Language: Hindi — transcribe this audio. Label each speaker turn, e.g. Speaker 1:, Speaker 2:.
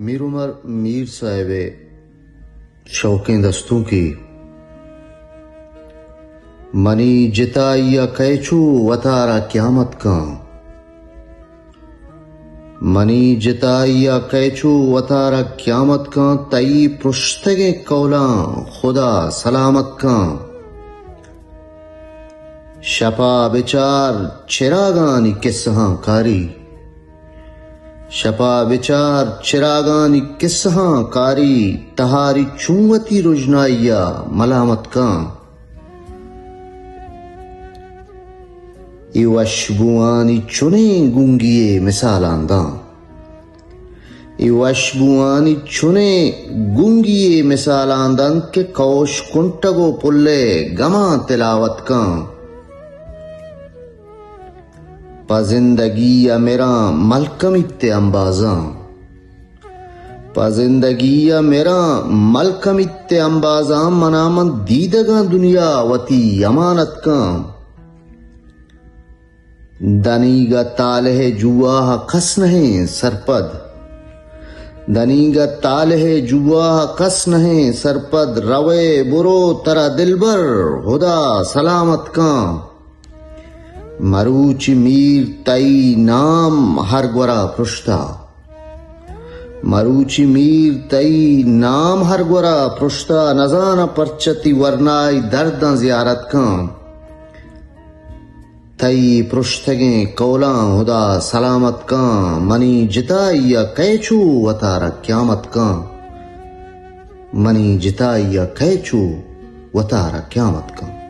Speaker 1: मीर उमर मीर साहिब शौक़ें दस्तों की मनी जिताइया कैचू वतारा क्यामत का मनी जिताइया कैचू वतारा क्यामत का तई पुश्तगे कौला खुदा सलामत का शपा विचार चिरागानी किस्सा कारी शपा विचार चिरागानी किस्सा कारी तहारी चूवती रुजनाइया मलामत का इवशबुआनी चुने गुंगिये मिसालांदा इवशबुआनी चुने गुंगिये मिसालांदन के कौश कुंटगो पुल्ले गमा तिलावत का पजिंदगिया मेरा मलकमित्ते अंबाजा पजिंदगिया मेरा मलकमित्ते अंबाजा मनामन दीदगा दुनिया वती अमानत का दनीगा तालह जुआ कस नहीं सरपद दनीगा तालह जुआ कस नहीं सरपद रवे बुरो तरा दिलबर हुदा सलामत का मरूची मीर तई नाम हर ग्वरा पृष्ठा मरूची मीर तई नाम हर ग्वरा पृष्ठा नजाना परचती वरनाई दर्द जियारत का तई पृष्ठगे कौला हुदा सलामत का मनी जिताइया कैचू वतारा क्यामत का मनी जिताइया कैचू वतारा क्यामत का।